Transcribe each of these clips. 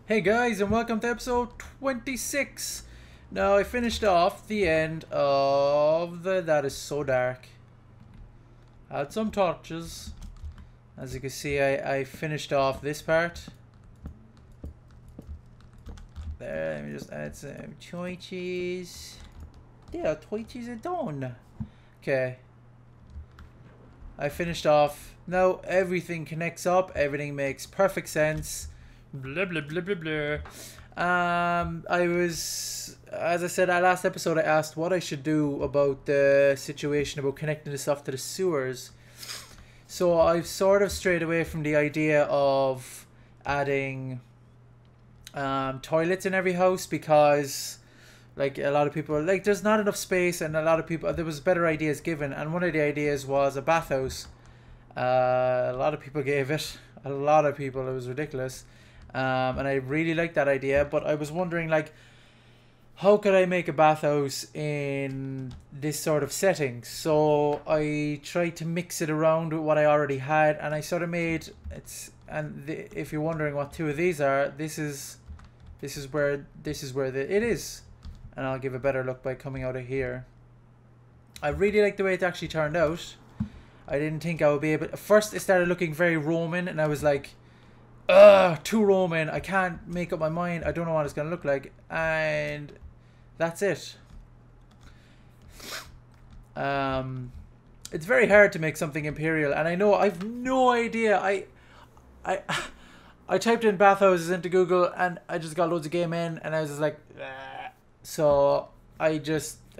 Hey guys, and welcome to episode 26. Now I finished off the end of that is so dark. Had some torches. As you can see, I finished off this part. There, let me just add some torches. There, torches are done. Okay. I finished off. Now everything connects up, everything makes perfect sense. Blah blah blah blah blah. I was, as I said, last episode I asked what I should do about the situation about connecting the stuff to the sewers. So I've sort of strayed away from the idea of adding toilets in every house because, like, a lot of people like there's not enough space, and a lot of people there was better ideas given, and one of the ideas was a bathhouse. A lot of people gave it. A lot of people. It was ridiculous. And I really liked that idea, but I was wondering, like, how could I make a bathhouse in this sort of setting? So I tried to mix it around with what I already had, and I sort of made if you're wondering what two of these are, this is where it is, and I'll give a better look by coming out of here. I really like the way it actually turned out. I didn't think I would be able. At first, it started looking very Roman, and I was like, too Roman. I can't make up my mind. I don't know what it's gonna look like, and that's it. It's very hard to make something imperial, and I know I've no idea. I typed in bathhouses into Google, and I just got loads of game in, and I was just like, "Ah." So I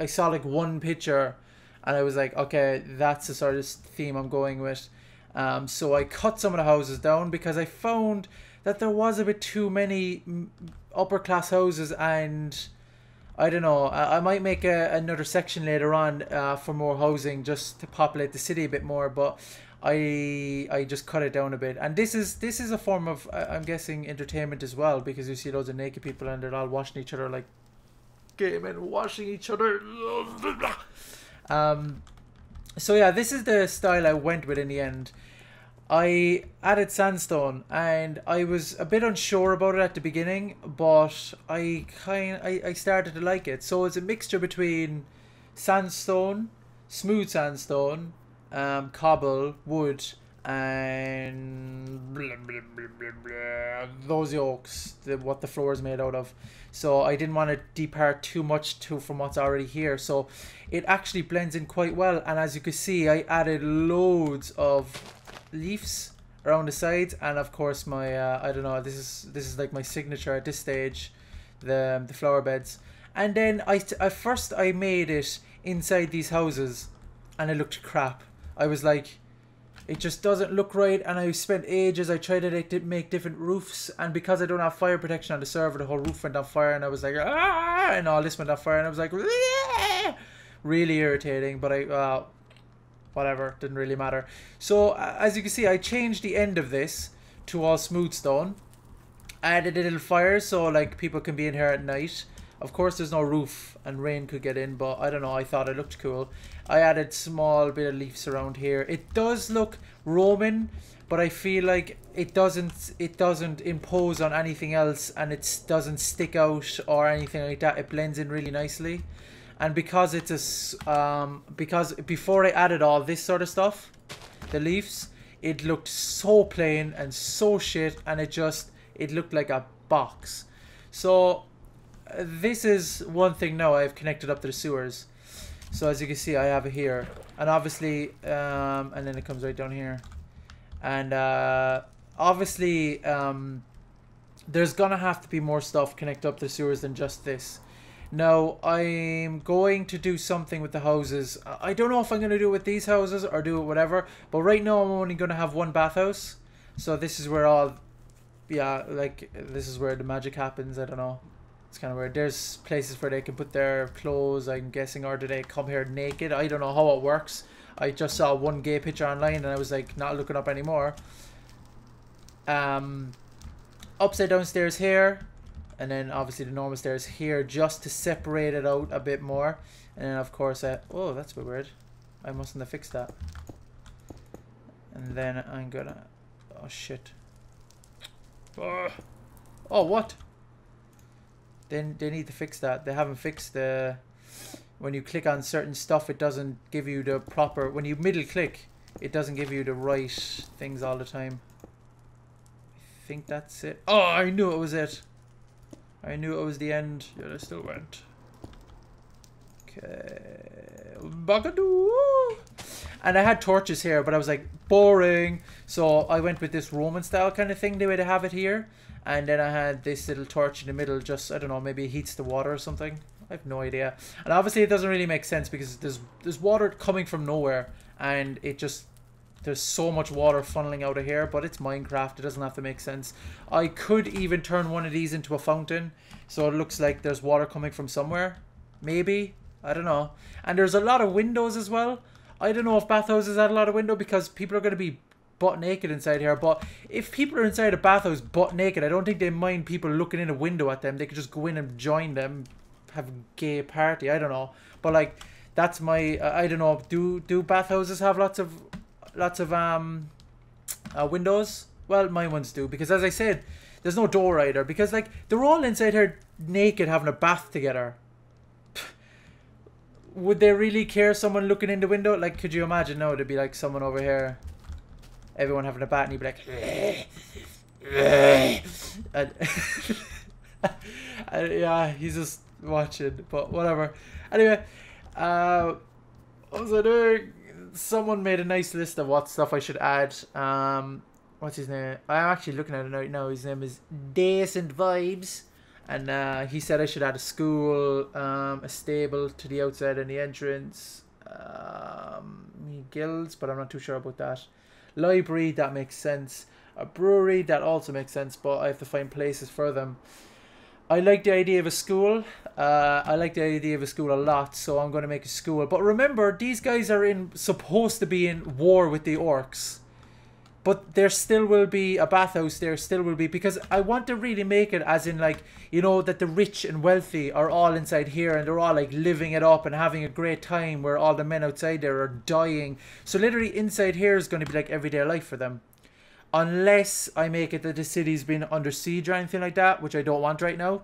saw like one picture, and I was like, okay, that's the sort of theme I'm going with. So I cut some of the houses down because I found that there was a bit too many upper class houses, and I don't know, I might make another section later on for more housing just to populate the city a bit more, but I just cut it down a bit. And this is a form of, I'm guessing, entertainment as well, because you see loads of naked people and they're all washing each other, like gay men washing each other. So yeah, this is the style I went with in the end. I added sandstone, and I was a bit unsure about it at the beginning, but I started to like it. So it's a mixture between sandstone, smooth sandstone, cobble, wood, and those yolks, what the floor is made out of. So I didn't want to depart too much from what's already here, so it actually blends in quite well. And as you can see, I added loads of leaves around the sides, and of course my I don't know, this is like my signature at this stage, the flower beds. And then at first I made it inside these houses, and it looked crap. I was like, it just doesn't look right, and I spent ages. I tried to make different roofs, and because I don't have fire protection on the server, the whole roof went on fire, and I was like, ah, and all this went on fire, and I was like, ah! Really irritating. But whatever, didn't really matter. So as you can see, I changed the end of this to all smooth stone. I added a little fire so like people can be in here at night. Of course there's no roof and rain could get in, but I don't know, I thought it looked cool. I added small bit of leaves around here. It does look Roman, but I feel like it doesn't impose on anything else, and it doesn't stick out or anything like that. It blends in really nicely. And because it's because before I added all this sort of stuff, the leaves, it looked so plain and so shit, and it looked like a box. So this is one thing now I've connected up to the sewers. So as you can see, I have it here, and obviously and then it comes right down here, and obviously there's gonna have to be more stuff connected up to the sewers than just this. Now, I'm going to do something with the houses. I don't know if I'm going to do it with these houses or do it whatever. But right now, I'm only going to have one bathhouse. So this is where this is where the magic happens. I don't know. It's kind of weird. There's places where they can put their clothes, I'm guessing, or do they come here naked? I don't know how it works. I just saw one gay picture online, and I was like, not looking up anymore. Upside down stairs here. And then obviously the normal stairs here, just to separate it out a bit more. And then of course oh, that's a bit weird. I mustn't have fixed that. And then I'm gonna, oh shit. Oh, what? Then they need to fix that. They haven't fixed the... When you click on certain stuff, it doesn't give you the proper... When you middle click, it doesn't give you the right things all the time. I think that's it. Oh, I knew it was it. I knew it was the end. Yeah, I still went. Okay. Bagadoo. And I had torches here, but I was like, boring. So I went with this Roman style kind of thing, the way they have it here. And then I had this little torch in the middle, just, I don't know, maybe it heats the water or something. I have no idea. And obviously it doesn't really make sense because there's water coming from nowhere. And it just, there's so much water funneling out of here. But it's Minecraft, it doesn't have to make sense. I could even turn one of these into a fountain. So it looks like there's water coming from somewhere. Maybe. I don't know. And there's a lot of windows as well. I don't know if bathhouses had a lot of window because people are going to be butt naked inside here. But if people are inside a bathhouse butt naked, I don't think they mind people looking in a window at them. They could just go in and join them, have a gay party. I don't know. But like, that's my, I don't know. Do bathhouses have lots of windows? Well, my ones do, because as I said, there's no door either. Because like, they're all inside here naked having a bath together. Would they really care someone looking in the window? Like, could you imagine? No, there'd be like someone over here, everyone having a bath, and he'd be like, and yeah, he's just watching, but whatever. Anyway, what was I doing? Someone made a nice list of what stuff I should add. What's his name? I'm actually looking at it right now. His name is Decent Vibes. And he said I should add a school, a stable to the outside and the entrance, guilds, but I'm not too sure about that. Library, that makes sense. A brewery, that also makes sense, but I have to find places for them. I like the idea of a school. I like the idea of a school a lot, so I'm going to make a school. But remember, these guys are supposed to be in war with the orcs. But there still will be a bathhouse, there still will be, because I want to really make it as in like, you know, that the rich and wealthy are all inside here and they're all like living it up and having a great time, where all the men outside there are dying. So literally inside here is going to be like everyday life for them. Unless I make it that the city's been under siege or anything like that, which I don't want right now.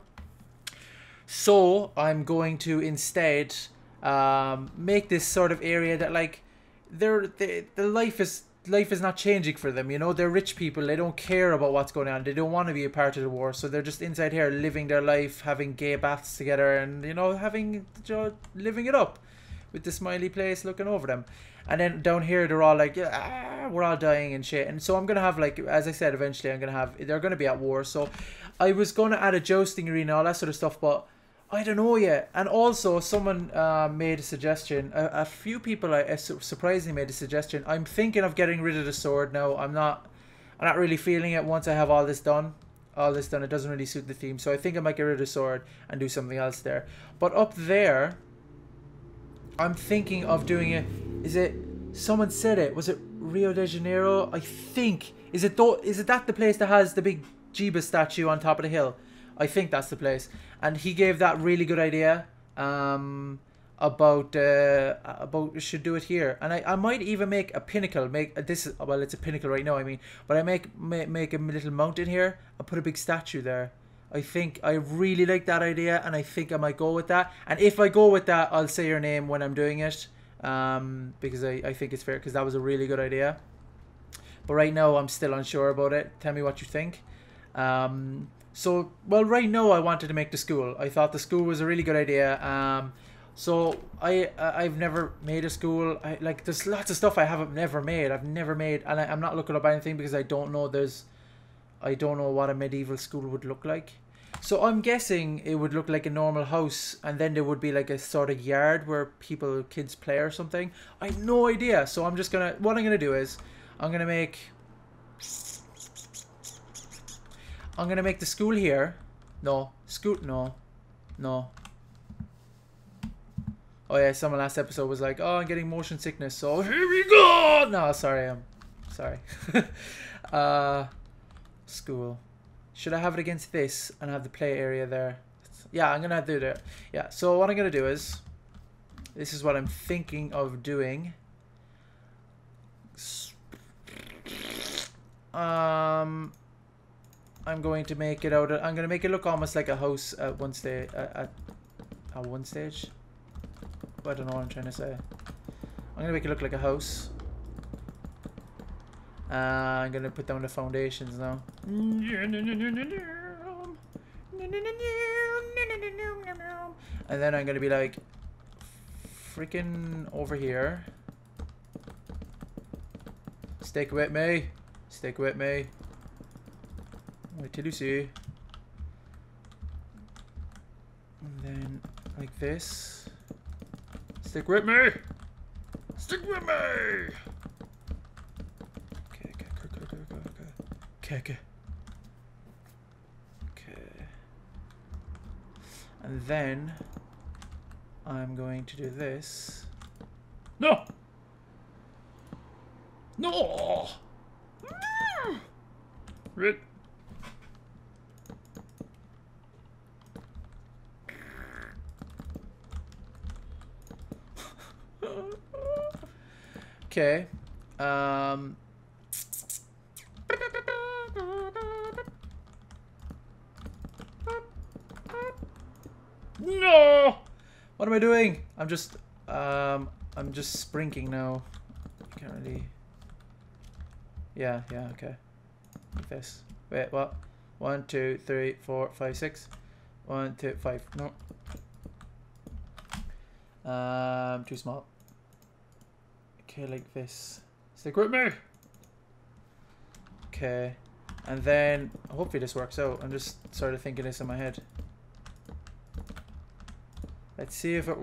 So I'm going to instead make this sort of area that like, the life is not changing for them, you know. They're rich people, they don't care about what's going on, they don't want to be a part of the war, so they're just inside here living their life, having gay baths together, and you know, living it up with the smiley place looking over them. And then down here they're all like, yeah, we're all dying and shit. And so I'm gonna have, like, as I said, eventually they're gonna be at war. So I was gonna add a jousting arena, all that sort of stuff, but I don't know yet. And also, someone made a suggestion. A few people surprisingly made a suggestion. I'm thinking of getting rid of the sword now. I'm not really feeling it once I have all this done. It doesn't really suit the theme. So I think I might get rid of the sword and do something else there. But up there, I'm thinking of doing it. Is it? Someone said it. Was it Rio de Janeiro? I think. Is it that the place that has the big Jeebus statue on top of the hill? I think that's the place. And he gave that really good idea about should do it here. And I might even make a pinnacle. Well, it's a pinnacle right now, I mean. But I make a little mountain here and put a big statue there. I think I really like that idea, and I think I might go with that. And if I go with that, I'll say your name when I'm doing it. Because I think it's fair, because that was a really good idea. But right now, I'm still unsure about it. Tell me what you think. So, well, right now I wanted to make the school. I thought the school was a really good idea. So I've never made a school. There's lots of stuff I've never made, and I'm not looking up anything because I don't know what a medieval school would look like. So I'm guessing it would look like a normal house, and then there would be like a sort of yard where kids play or something. I have no idea. So what I'm gonna do is I'm gonna make the school here. No. Oh yeah, someone last episode was like, oh, I'm getting motion sickness, so here we go! No, sorry, I'm sorry. School. Should I have it against this and have the play area there? Yeah, I'm gonna do that. Yeah, so what I'm gonna do is, this is what I'm thinking of doing. I'm going to make it out. I'm going to make it look almost like a house at one stage. At one stage. I don't know what I'm trying to say. I'm going to make it look like a house. I'm going to put down the foundations now. And then I'm going to be like freaking over here. Stick with me. Stick with me. Wait till you see. And then like this. Stick with me. Stick with me. Okay. And then I'm going to do this. No. No. Red. Okay. No. What am I doing? I'm just sprinking now. You can't really. Yeah, okay. Like this. Wait, what? 1, 2, 3, 4, 5, 6. 1, 2, 5. No. Too small. Okay, like this. Stick with me. Okay, and then hopefully this works out. I'm just sort of thinking this in my head. Let's see if it.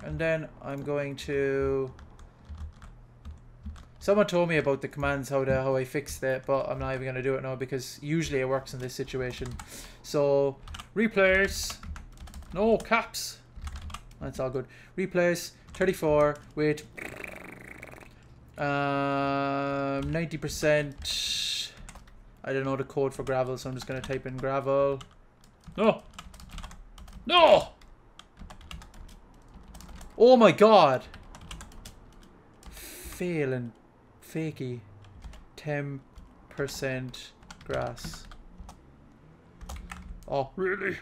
And then I'm going to. Someone told me about the commands, how I fixed it, but I'm not even gonna do it now because usually it works in this situation. So replace. No caps. That's all good. Replace 34 with 90%. I don't know the code for gravel, so I'm just gonna type in gravel. No. No. Oh my god. Fail and fakey. 10% grass. Oh, really?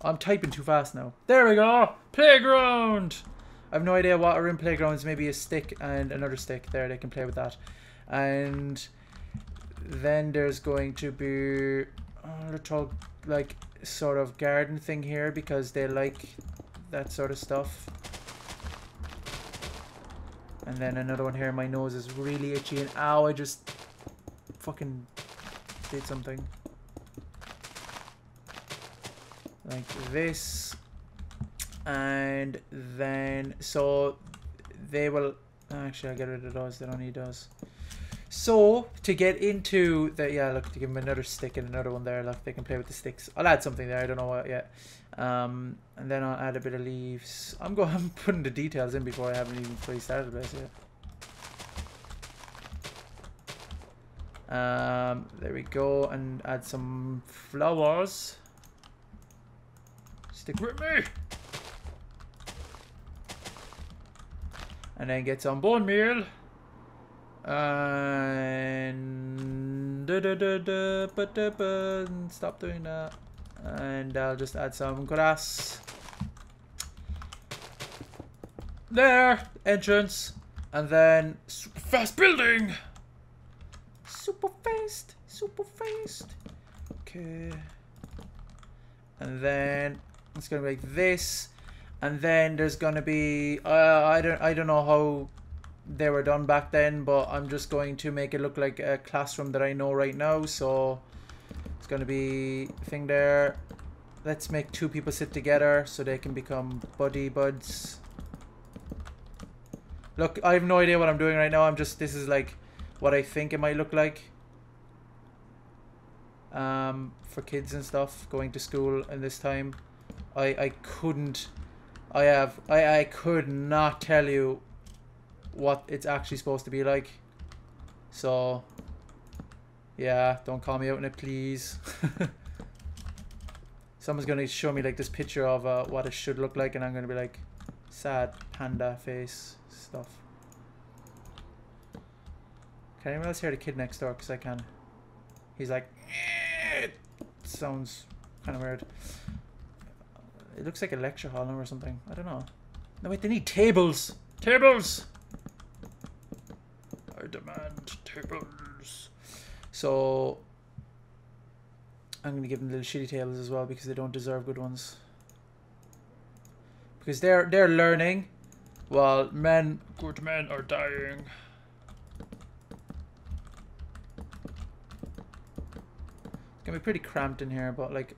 I'm typing too fast now. There we go. Playground. I have no idea what are in playgrounds. Maybe a stick and another stick. There, they can play with that. And then there's going to be a little like sort of garden thing here because they like that sort of stuff. And then another one here. My nose is really itchy and ow, I just fucking did something. Like this. And then so they will actually I'll get rid of those, they don't need those. So to get into the look, to give them another stick and another one there, look, they can play with the sticks. I'll add something there, I don't know what yet. And then I'll add a bit of leaves. I'm putting the details in before I haven't even fully started this yet. There we go, and add some flowers. Stick with me. And then get some bone meal. And stop doing that. And I'll just add some grass. There, entrance. And then super fast building. Super fast, super fast. Okay. And then it's gonna be like this. And then there's gonna be I don't know how they were done back then, but I'm just going to make it look like a classroom that I know right now. So it's gonna be a thing there. Let's make 2 people sit together so they can become buddy buds. Look, I have no idea what I'm doing right now. This is like what I think it might look like. For kids and stuff going to school in this time. I could not tell you what it's actually supposed to be like. So yeah, don't call me out on it, please. Someone's gonna show me like this picture of what it should look like, and I'm gonna be like, sad panda face stuff. Can anyone else hear the kid next door? Because I can. He's like, sounds kind of weird. It looks like a lecture hall now or something. I don't know. No, wait, they need tables. Tables! I demand tables. So, I'm going to give them little shitty tables as well because they don't deserve good ones. Because they're learning while good men are dying. It's gonna be pretty cramped in here, but like,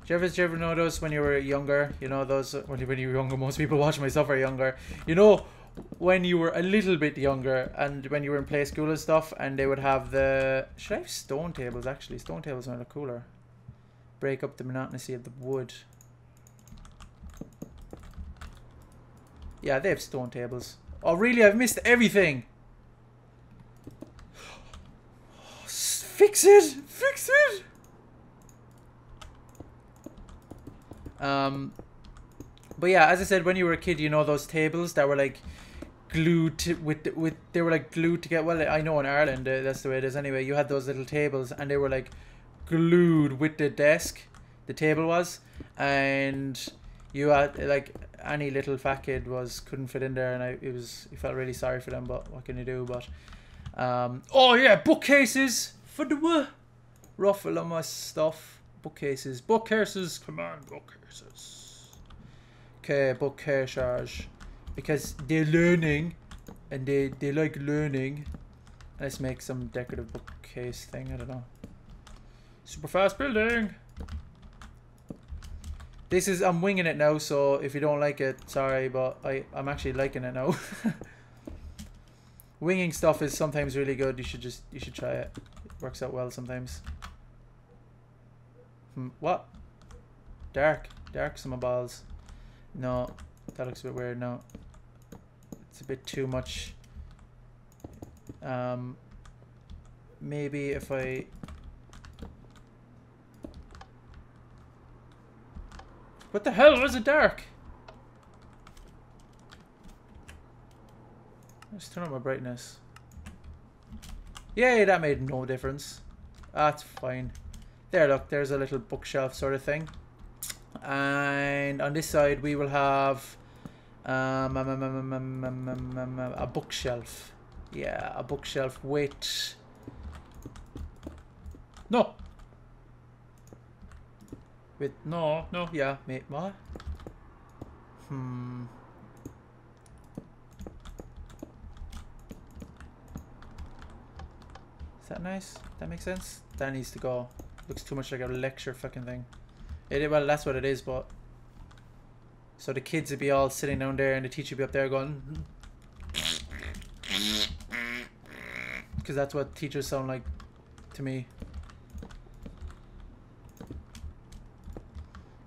did you ever know those when you were younger? You know those when you were younger. Most people watching myself are younger. You know, when you were a little bit younger and when you were in play school and stuff, and they would have the. Should I have stone tables? Actually, stone tables might look cooler. Break up the monotony of the wood. Yeah, they have stone tables. Oh, really? I've missed everything. Fix it! Fix it! But yeah, as I said, when you were a kid, you know those tables that were like glued to, they were like glued together. Well, I know in Ireland that's the way it is anyway. You had those little tables and they were like glued with the desk. The table was, and you had like any little fat kid couldn't fit in there, and you felt really sorry for them. But what can you do? But oh yeah, bookcases for the ruffle on my stuff. Bookcases, come on, bookcases. Okay, bookcases, because they're learning, and they like learning. Let's make some decorative bookcase thing. I don't know. Super fast building. I'm winging it now, so if you don't like it, sorry, but I'm actually liking it now. Winging stuff is sometimes really good. You should try it. It works out well sometimes. What? Dark some balls. No, that looks a bit weird now. It's a bit too much. Maybe if I. What the hell? Why is it dark? Let's turn up my brightness. Yay, that made no difference. That's fine. There, look, there's a little bookshelf sort of thing. And on this side we will have a bookshelf. Yeah, a bookshelf with... No! Yeah, mate, what? Is that nice? That makes sense? That needs to go. Looks too much like a lecture fucking thing. Well, that's what it is, but... So the kids would be all sitting down there and the teacher would be up there going... Because that's what teachers sound like to me.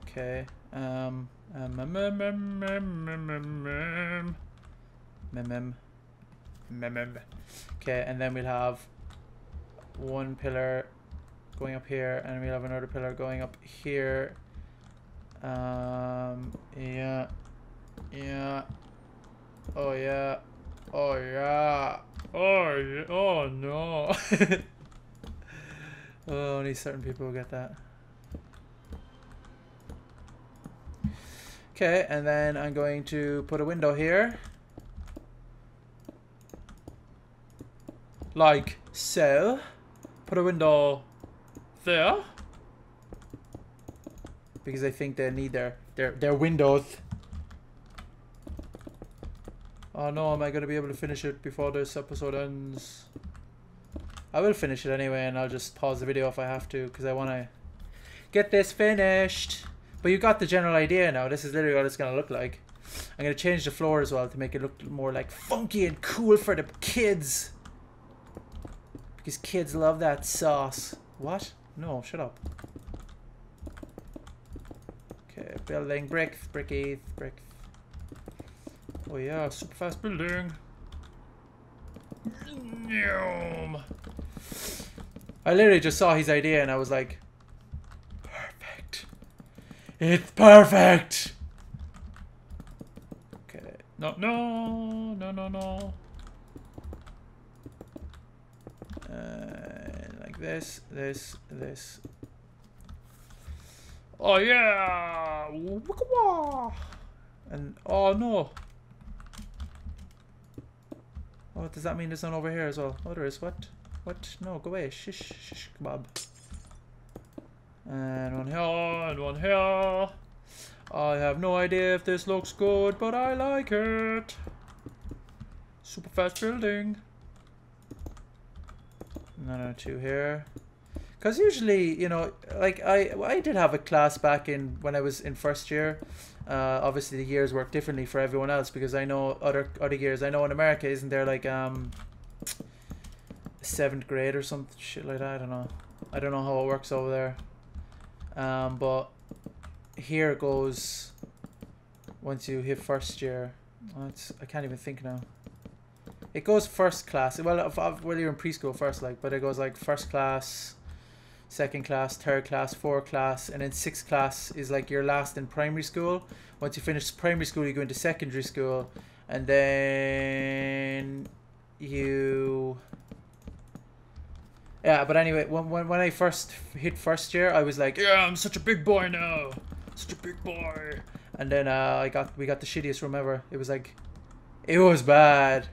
Okay. Okay, and then we'll have one pillar going up here, and we'll have another pillar going up here. Yeah. Oh yeah. Oh yeah. Oh yeah. Oh no. Oh, only certain people will get that. Okay, and then I'm going to put a window here. Like so. Put a window there. Because I think they need their windows. Oh no, am I going to be able to finish it before this episode ends? I will finish it anyway, and I'll just pause the video if I have to, because I want to get this finished. But you got the general idea now. This is literally what it's going to look like. I'm going to change the floor as well to make it look more like funky and cool for the kids. Because kids love that sauce. What? No, shut up. Okay, building bricks, brickies, bricks. Oh yeah, super fast building. I literally just saw his idea and I was like, perfect. It's perfect. Okay. No. like this, this, this. Oh yeah! And oh no! Oh, does that mean there's none over here as well? Oh, there is. What? What? No, go away. Shish, shish, kebab. And one here, and one here. I have no idea if this looks good, but I like it. Super fast building. Another two here. Because usually, you know, like I did have a class back in when I was in first year. Obviously the years work differently for everyone else because I know other years. I know in America, isn't there like 7th grade or some shit like that? I don't know. I don't know how it works over there. But here it goes once you hit first year. Oh, I can't even think now. It goes first class. Well, well, you're in preschool first, like, but it goes like first class, second class, third class, fourth class, and then sixth class is like your last in primary school. Once you finish primary school, you go into secondary school, and then you... Yeah, but anyway, when I first hit first year, I was like, yeah, I'm such a big boy now, such a big boy. And then we got the shittiest room ever. It was like, it was bad.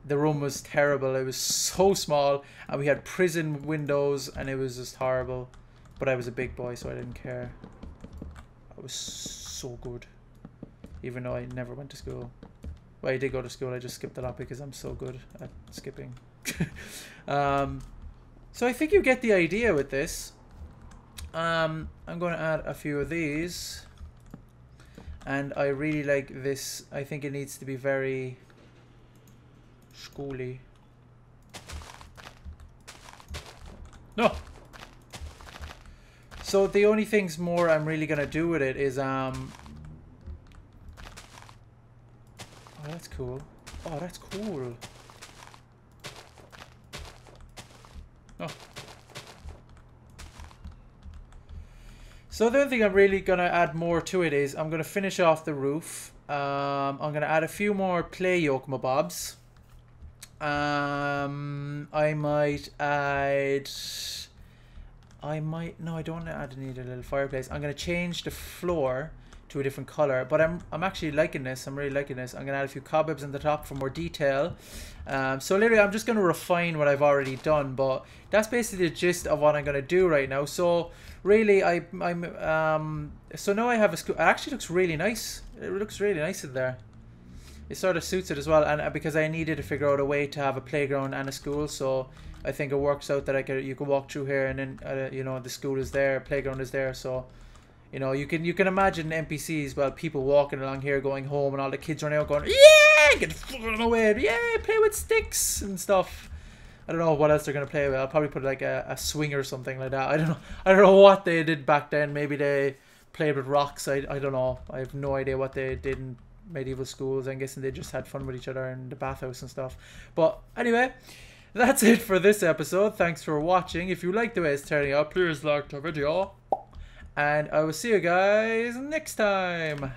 The room was terrible. It was so small, and we had prison windows, and it was just horrible. But I was a big boy, so I didn't care. I was so good, even though I never went to school. Well, I did go to school. I just skipped a lot because I'm so good at skipping. So I think you get the idea with this. I'm going to add a few of these, and I really like this. I think it needs to be very schooly. No. So the only things more I'm really gonna do with it is oh, that's cool. Oh, that's cool. Oh. So the other thing I'm really gonna add more to it is I'm gonna finish off the roof. I'm gonna add a few more play yoke mobobs. I might add... no, I don't want to add any little fireplace. I'm going to change the floor to a different color, but I'm actually liking this. I'm really liking this. I'm going to add a few cobwebs on the top for more detail. So literally I'm just going to refine what I've already done, but that's basically the gist of what I'm going to do right now. So really so now I have a school. It actually looks really nice. It looks really nice in there. It sort of suits it as well, and because I needed to figure out a way to have a playground and a school, so I think it works out that you can walk through here, and then you know, the school is there, playground is there, so you know, you can imagine NPCs, well, people walking along here going home, and all the kids running out going, yeah, get fucking away, yeah, play with sticks and stuff. I don't know what else they're gonna play with. I'll probably put like a swing or something like that. I don't know what they did back then. Maybe they played with rocks. I don't know. I have no idea what they did in medieval schools. I'm guessing they just had fun with each other in the bathhouse and stuff. But anyway, that's it for this episode. Thanks for watching. If you like the way it's turning out, please like the video, and I will see you guys next time.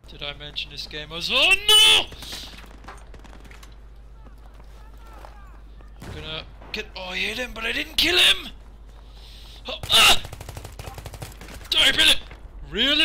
Did I mention this game was... Oh no! I'm gonna get... Oh, I hit him, but I didn't kill him! Oh, ah! Sorry, Billy! Really?